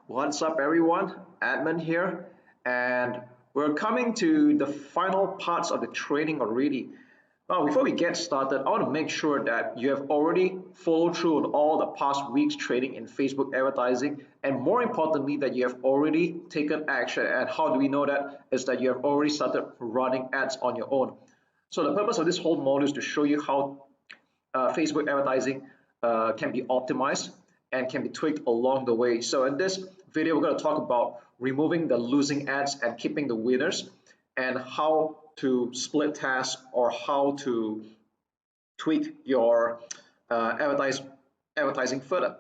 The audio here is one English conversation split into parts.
What's up, everyone? Admin here, and we're coming to the final parts of the training already. Now, before we get started, I want to make sure that you have already followed through on all the past weeks' training in Facebook advertising, and more importantly, that you have already taken action. And how do we know that? Is that you have already started running ads on your own. So the purpose of this whole module is to show you how Facebook advertising can be optimized and can be tweaked along the way. So in this video, we're going to talk about removing the losing ads and keeping the winners, and how to split tasks or how to tweak your advertising further.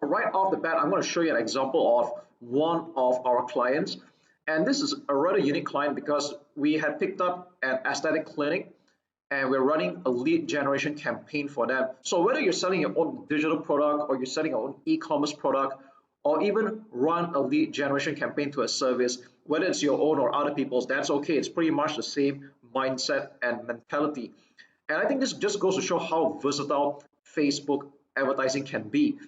So right off the bat, I'm going to show you an example of one of our clients. And this is a rather unique client because we had picked up an aesthetic clinic and we're running a lead generation campaign for them. So whether you're selling your own digital product or you're selling your own e-commerce product, or even run a lead generation campaign to a service, whether it's your own or other people's, that's okay. It's pretty much the same mindset and mentality. And I think this just goes to show how versatile Facebook advertising can be.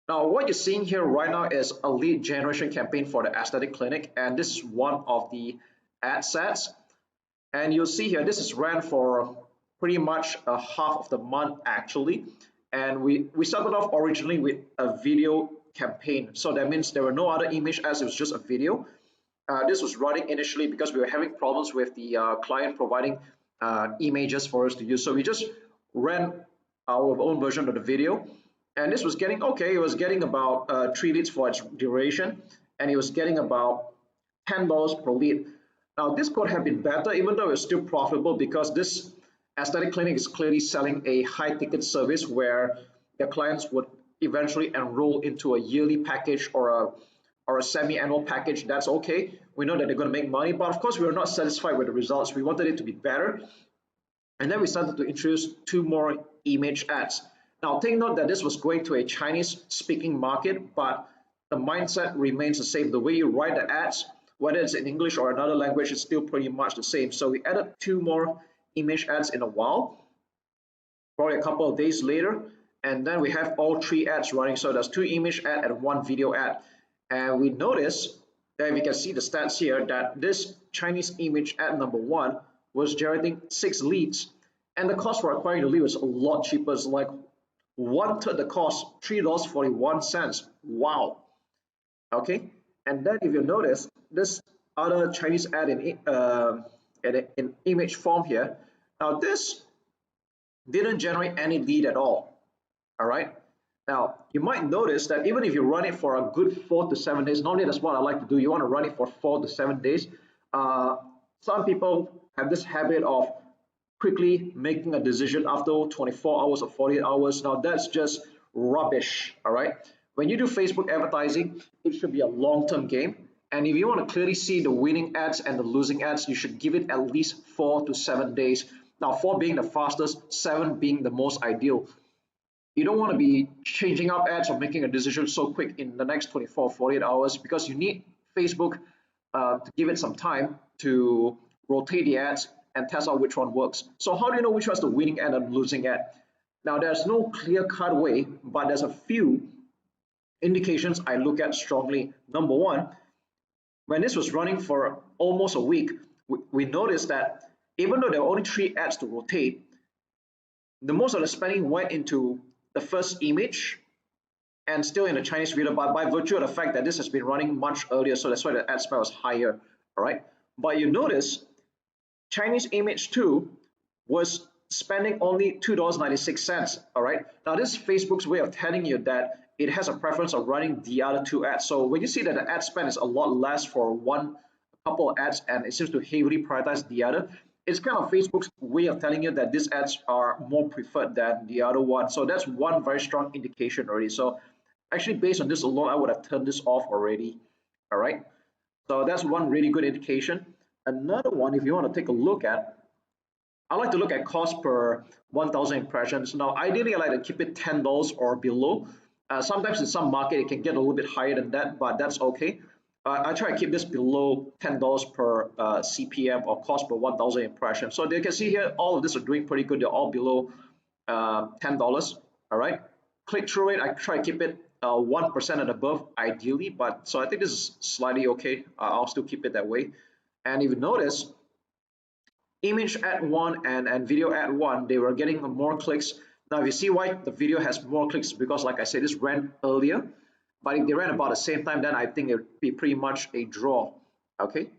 Now, what you're seeing here right now is a lead generation campaign for the aesthetic clinic, and this is one of the ad sets. And you'll see here, this is ran for pretty much a half of the month actually. And we started off originally with a video campaign. So that means there were no other image ads, it was just a video. This was running initially because we were having problems with the client providing images for us to use. So we just ran our own version of the video. And this was getting okay. It was getting about 3 leads for its duration, and it was getting about $10 per lead. Now this could have been better, even though it's still profitable, because this aesthetic clinic is clearly selling a high ticket service where their clients would eventually enroll into a yearly package or a semi-annual package. That's okay. We know that they're going to make money, but of course we were not satisfied with the results. We wanted it to be better, and then we started to introduce 2 more image ads. Now take note that this was going to a Chinese speaking market, but the mindset remains the same. The way you write the ads, whether it's in English or another language, is still pretty much the same. So we added 2 more image ads in a while, probably a couple of days later, and then we have all 3 ads running. So there's 2 image ad and 1 video ad. And we notice that we can see the stats here that this Chinese image ad number 1 was generating 6 leads, and the cost for acquiring the lead was a lot cheaper. It's like 1/3 the cost, $3.41. Wow. Okay. And then if you notice this other Chinese ad in image form here, now this didn't generate any lead at all. All right. Now you might notice that even if you run it for a good 4 to 7 days, normally that's what I like to do. You want to run it for 4 to 7 days. Some people have this habit of quickly making a decision after 24 hours or 48 hours. Now that's just rubbish. All right. When you do Facebook advertising, it should be a long-term game. And if you want to clearly see the winning ads and the losing ads, you should give it at least 4 to 7 days. Now 4 being the fastest, 7 being the most ideal. You don't want to be changing up ads or making a decision so quick in the next 24 or 48 hours, because you need Facebook to give it some time to rotate the ads and test out which one works. So how do you know which one's the winning ad and losing ad? Now there's no clear-cut way, but there's a few indications I look at strongly. Number 1, when this was running for almost a week, we noticed that even though there were only 3 ads to rotate, the most of the spending went into the first image and still in the Chinese video, but by virtue of the fact that this has been running much earlier, so that's why the ad spend was higher. All right, but you notice Chinese image 2 was spending only $2.96. All right, now this is Facebook's way of telling you that it has a preference of running the other 2 ads. So when you see that the ad spend is a lot less for a couple of ads and it seems to heavily prioritize the other, it's kind of Facebook's way of telling you that these ads are more preferred than the other one. So that's one very strong indication already. So actually based on this alone, I would have turned this off already. All right, so that's one really good indication. Another one, if you want to take a look at, I like to look at cost per 1,000 impressions. Now, ideally, I like to keep it $10 or below. Sometimes in some market, it can get a little bit higher than that, but that's okay. I try to keep this below $10 per CPM, or cost per 1,000 impressions. So you can see here, all of this are doing pretty good. They're all below $10. All right, click through it. I try to keep it 1% and above ideally, but so I think this is slightly okay. I'll still keep it that way. And if you notice, image ad one and video ad one, they were getting more clicks. Now if you see why the video has more clicks, because like I said, this ran earlier, but if they ran about the same time, then I think it would be pretty much a draw. Okay,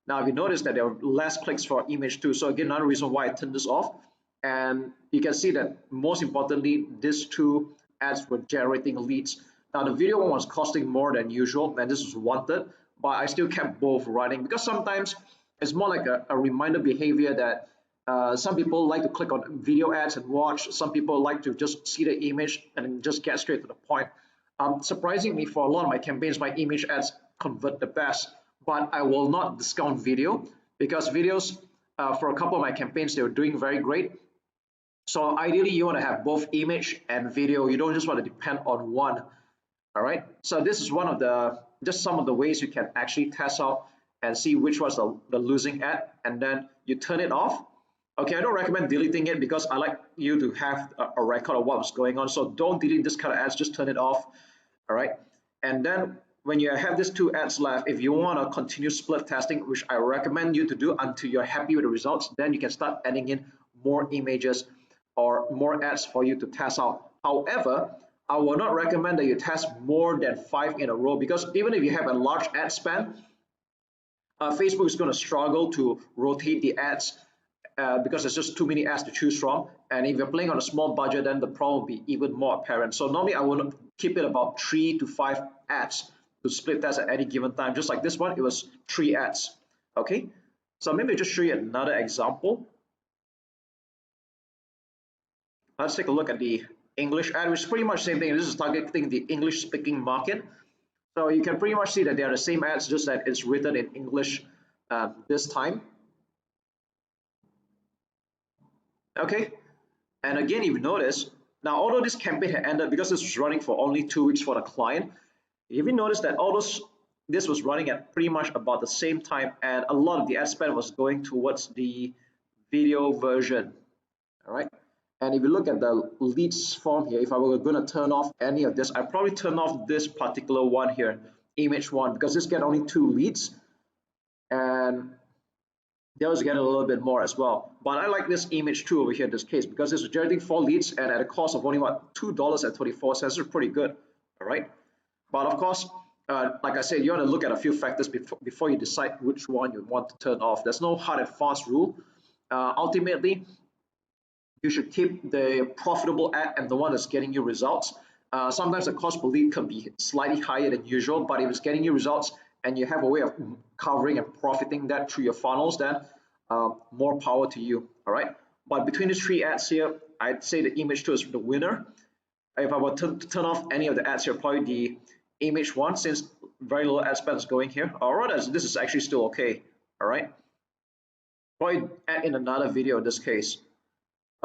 now if you notice that there are less clicks for image two, so again another reason why I turned this off. And you can see that most importantly, these two ads were generating leads. Now the video one was costing more than usual, and this was wanted, but I still kept both running because sometimes it's more like a reminder behavior that some people like to click on video ads and watch. Some people like to just see the image and just get straight to the point. Surprisingly, for a lot of my campaigns, my image ads convert the best, but I will not discount video because videos for a couple of my campaigns, they were doing very great. So ideally, you want to have both image and video. You don't just want to depend on one. All right. So this is one of the just some of the ways you can actually test out and see which was the losing ad, and then you turn it off. Okay, I don't recommend deleting it because I like you to have a record of what was going on. So don't delete this kind of ads, just turn it off. All right. And then when you have these two ads left, if you want to continue split testing, which I recommend you to do until you're happy with the results, then you can start adding in more images or more ads for you to test out. However, I will not recommend that you test more than 5 in a row, because even if you have a large ad spend, Facebook is going to struggle to rotate the ads because there's just too many ads to choose from. And if you're playing on a small budget, then the problem will be even more apparent. So normally I will keep it about 3 to 5 ads to split test at any given time. Just like this one, it was 3 ads. Okay, so maybe I'll just show you another example. Let's take a look at the English ad, which is pretty much the same thing. This is targeting the English speaking market. So you can pretty much see that they are the same ads, just that it's written in English this time. Okay, and again, if you notice, now although this campaign had ended because this was running for only 2 weeks for the client, if you notice that this was running at pretty much about the same time, and a lot of the ad spend was going towards the video version. All right. And if you look at the leads form here, if I were going to turn off any of this, I'd probably turn off this particular one here, image one, because this get only 2 leads, and those get a little bit more as well. But I like this image 2 over here in this case because this is generating 4 leads and at a cost of only what, $2.24. This is pretty good. All right. But of course, like I said, you want to look at a few factors before you decide which one you want to turn off. There's no hard and fast rule. Ultimately, you should keep the profitable ad and the one that's getting you results. Sometimes the cost per lead can be slightly higher than usual, but if it's getting you results and you have a way of covering and profiting that through your funnels, then more power to you. All right. But between these 3 ads here, I'd say the image 2 is the winner. If I were to turn off any of the ads here, probably the image 1, since very little ad spend is going here. Or rather, this is actually still okay. All right. Probably add in another video in this case.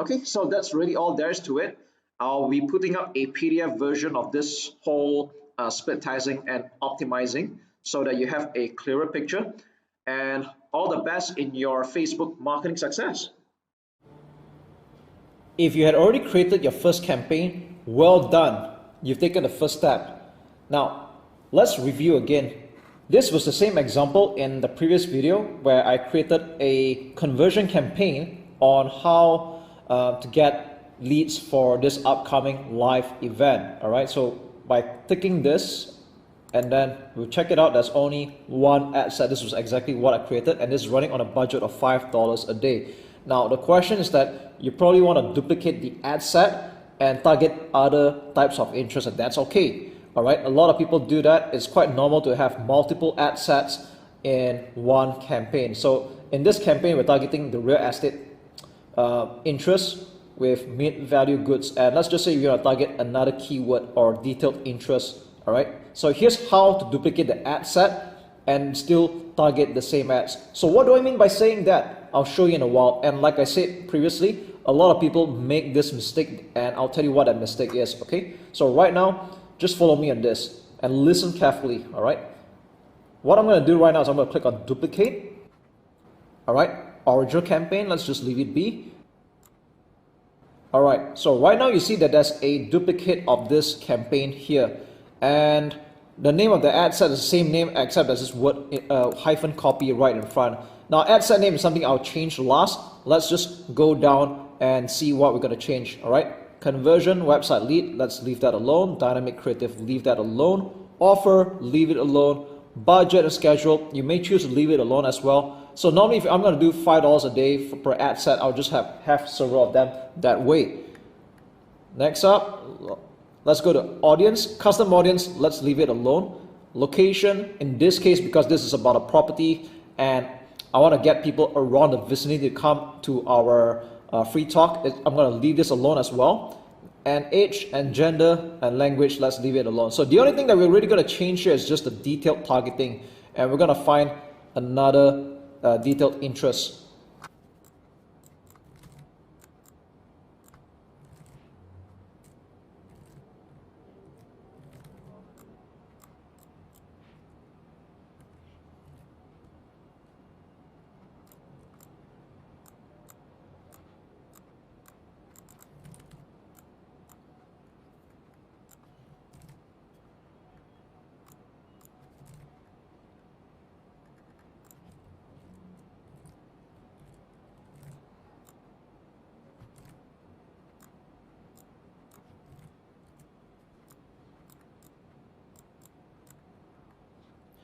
Okay, so that's really all there is to it. I'll be putting up a PDF version of this whole split testing and optimizing so that you have a clearer picture. And all the best in your Facebook marketing success. If you had already created your first campaign, well done. You've taken the first step. Now, let's review again. This was the same example in the previous video where I created a conversion campaign on how to get leads for this upcoming live event. All right, so by clicking this, and then we'll check it out, there's only 1 ad set. This was exactly what I created, and this is running on a budget of $5 a day. Now the question is that you probably want to duplicate the ad set and target other types of interest, and that's okay. All right, a lot of people do that. It's quite normal to have multiple ad sets in one campaign. So in this campaign, we're targeting the real estate interest with mid-value goods, and let's just say you're going to target another keyword or detailed interest. All right, so here's how to duplicate the ad set and still target the same ads. So what do I mean by saying that? I'll show you in a while. And like I said previously, a lot of people make this mistake, and I'll tell you what that mistake is. Okay, so right now, just follow me on this and listen carefully. All right, what I'm going to do right now is I'm going to click on duplicate. All right, original campaign, let's just leave it be. All right, so right now you see that there's a duplicate of this campaign here, and the name of the ad set is the same name except there's this word hyphen copy right in front. Now ad set name is something I'll change last. Let's just go down and see what we're going to change. All right, conversion, website lead, let's leave that alone. Dynamic creative, leave that alone. Offer, leave it alone. Budget and schedule, you may choose to leave it alone as well. So normally if I'm going to do $5 a day per ad set, I'll just have several of them that way. Next up, let's go to audience, custom audience, let's leave it alone. Location, in this case, because this is about a property and I want to get people around the vicinity to come to our free talk, I'm going to leave this alone as well. And age and gender and language, let's leave it alone. So the only thing that we're really going to change here is just the detailed targeting, and we're going to find another detailed interest.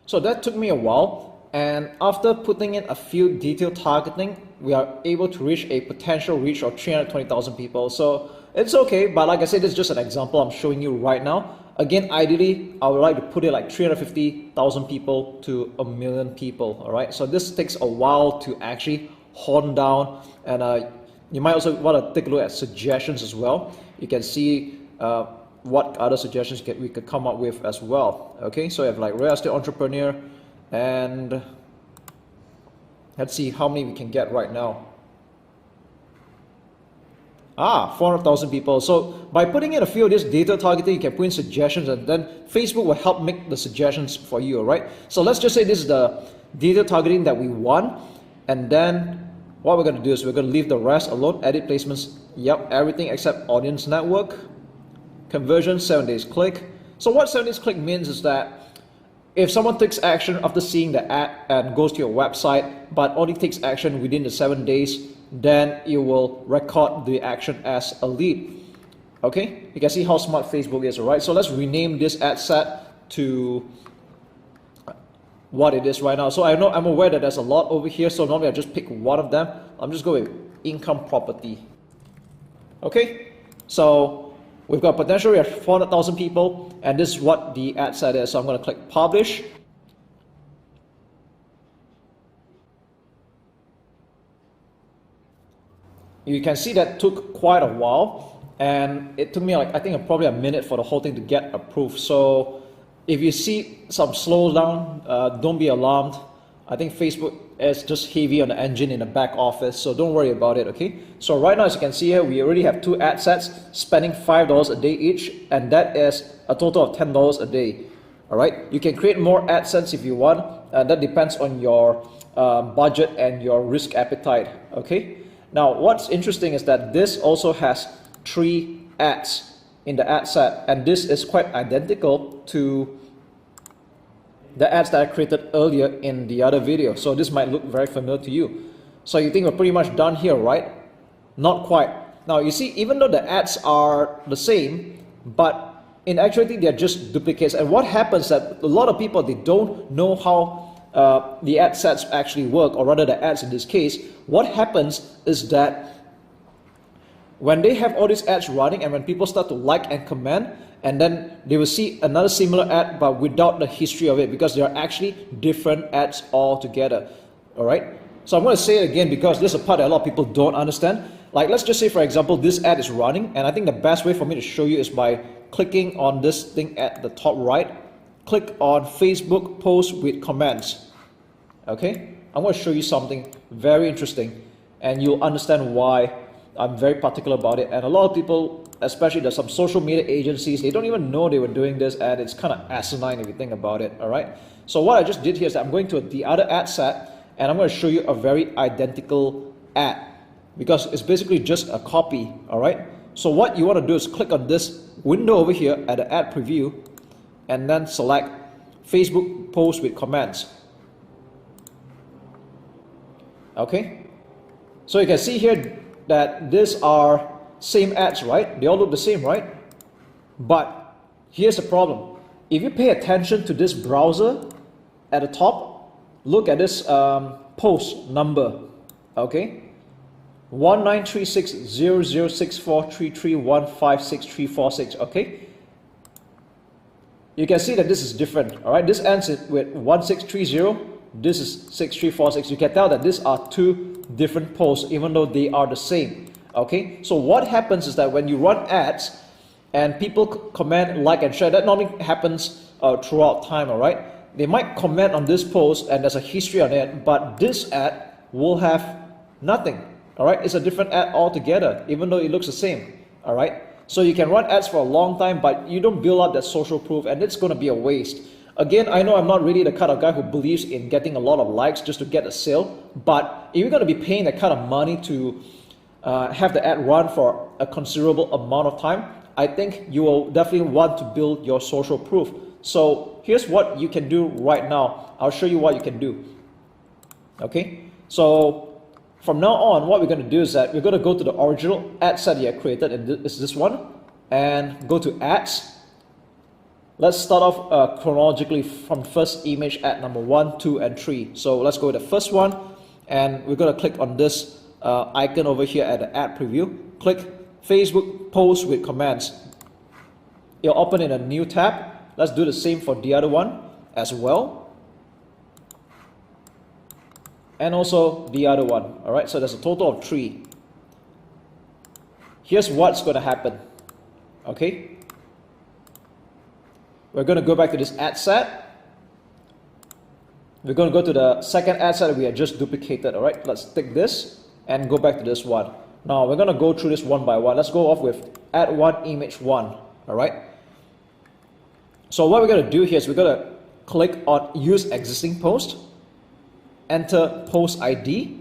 So that took me a while, and after putting in a few detailed targeting, we are able to reach a potential reach of 320,000 people. So it's okay, but like I said, this is just an example I'm showing you right now. Again, ideally, I would like to put it like 350,000 people to 1 million people, all right? So this takes a while to actually hone down, and you might also want to take a look at suggestions as well. You can see what other suggestions we could come up with as well. Okay, so you have like real estate entrepreneur, and let's see how many we can get right now. 400,000 people. So by putting in a few of this data targeting, you can put in suggestions, and then Facebook will help make the suggestions for you, all right? So let's just say this is the data targeting that we want, and then what we're going to do is we're going to leave the rest alone. Edit placements, yep, everything except audience network. Conversion, 7 days click. So what 7 days click means is that if someone takes action after seeing the ad and goes to your website, but only takes action within the 7 days, then you will record the action as a lead. Okay, you can see how smart Facebook is, right? So let's rename this ad set to what it is right now. So I'm aware that there's a lot over here, so normally I just pick one of them. I'm just going with income property. Okay, so we've got potential, we have 400,000 people, and this is what the ad set is. So I'm going to click publish. You can see that took quite a while, and it took me like, I think probably a minute for the whole thing to get approved. So if you see some slowdown, don't be alarmed. I think Facebook is just heavy on the engine in the back office, so don't worry about it, okay? So right now, as you can see here, we already have 2 ad sets spending $5 a day each, and that is a total of $10 a day, all right? You can create more ad sets if you want, and that depends on your budget and your risk appetite, okay? Now, what's interesting is that this also has 3 ads in the ad set, and this is quite identical to the ads that I created earlier in the other video. So this might look very familiar to you. So you think we're pretty much done here, right? Not quite. Now you see, even though the ads are the same, but in actuality they're just duplicates. And what happens that a lot of people, they don't know how the ad sets actually work, or rather the ads in this case. What happens is that when they have all these ads running, and when people start to like and comment, and then they will see another similar ad but without the history of it, because they are actually different ads altogether. All right, so I'm going to say it again because this is a part that a lot of people don't understand. Like, let's just say, for example, this ad is running, and I think the best way for me to show you is by clicking on this thing at the top right. Click on Facebook post with comments. Okay, I'm going to show you something very interesting, and you'll understand why I'm very particular about it. And a lot of people, especially there's some social media agencies, they don't even know they were doing this, and it's kind of asinine if you think about it, all right? So what I just did here is that I'm going to the other ad set, and I'm going to show you a very identical ad, because it's basically just a copy, all right? So what you want to do is click on this window over here at the ad preview and then select Facebook post with comments. Okay, so you can see here that these are same ads, right? They all look the same, right? But here's the problem. If you pay attention to this browser at the top, look at this post number, okay? 1936006433156346, okay? You can see that this is different, all right? This ends with 1630, this is 6346. You can tell that these are two different posts even though they are the same, okay? So what happens is that when you run ads and people comment, like, and share, that normally happens throughout time, all right? They might comment on this post and there's a history on it, but this ad will have nothing, all right? It's a different ad altogether, even though it looks the same, all right? So you can run ads for a long time, but you don't build up that social proof, and it's going to be a waste. Again, I know I'm not really the kind of guy who believes in getting a lot of likes just to get a sale, but if you're going to be paying that kind of money to have the ad run for a considerable amount of time, I think you will definitely want to build your social proof. So here's what you can do right now. I'll show you what you can do. Okay, so from now on, what we're going to do is that we're going to go to the original ad set you have created, and it's this one, and go to ads. Let's start off chronologically from first image ad number 1, 2, and 3. So let's go to the first one, and we're going to click on this icon over here at the ad preview. Click Facebook post with comments. It'll open in a new tab. Let's do the same for the other one as well. And also the other one. All right, so there's a total of 3. Here's what's going to happen. Okay, we're going to go back to this ad set. We're going to go to the second ad set that we had just duplicated. All right, let's take this and go back to this one. Now we're going to go through this one by one. Let's go off with ad 1, image 1. All right, so what we're going to do here is we're going to click on use existing post, enter post ID.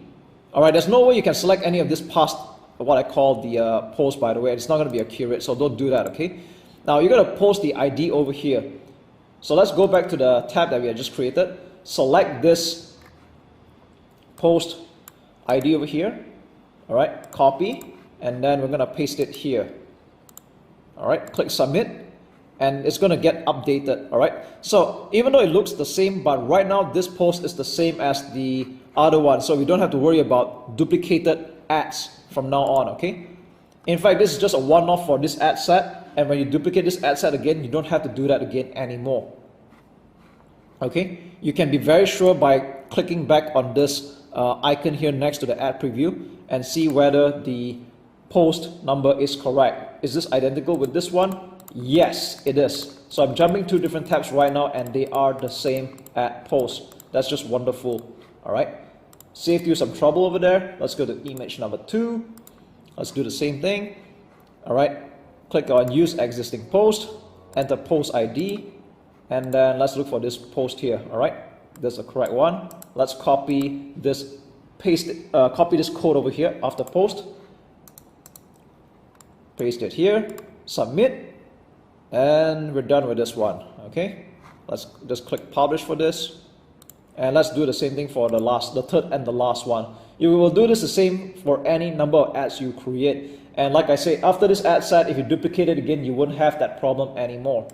All right, there's no way you can select any of this past, what I call the post, by the way. It's not going to be accurate, so don't do that, okay? Now you're going to post the ID over here. So let's go back to the tab that we had just created. Select this post ID over here. All right, copy, and then we're going to paste it here. All right, click submit, and it's going to get updated. All right, so even though it looks the same, but right now this post is the same as the other one, so we don't have to worry about duplicated ads from now on, okay? In fact, this is just a one-off for this ad set, and when you duplicate this ad set again, you don't have to do that again anymore. Okay, you can be very sure by clicking back on this icon here next to the ad preview and see whether the post number is correct. Is this identical with this one? Yes, it is. So I'm jumping 2 different tabs right now, and they are the same ad post. That's just wonderful. All right, saved you some trouble over there. Let's go to image number 2. Let's do the same thing. All right, click on use existing post, enter post ID, and then let's look for this post here. All right, that's the correct one. Let's copy this, copy this code over here after post, paste it here, submit, and we're done with this one. Okay, let's just click publish for this, and let's do the same thing for the third and the last one. You will do this the same for any number of ads you create, and like I say, after this ad set, if you duplicate it again, you won't have that problem anymore.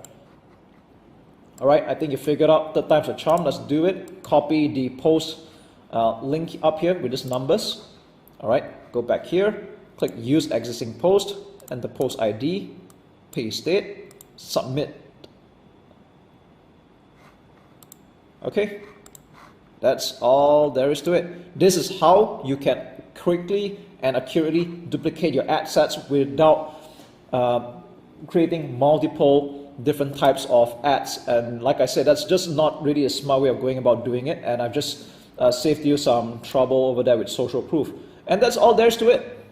All right, I think you figured out third time's a charm. Let's do it. Copy the post link up here with these numbers. All right, go back here, click use existing post, enter post ID, paste it, submit. Okay, that's all there is to it. This is how you can quickly and accurately duplicate your ad sets without creating multiple different types of ads. And like I said, that's just not really a smart way of going about doing it, and I've just saved you some trouble over there with social proof. And that's all there is to it.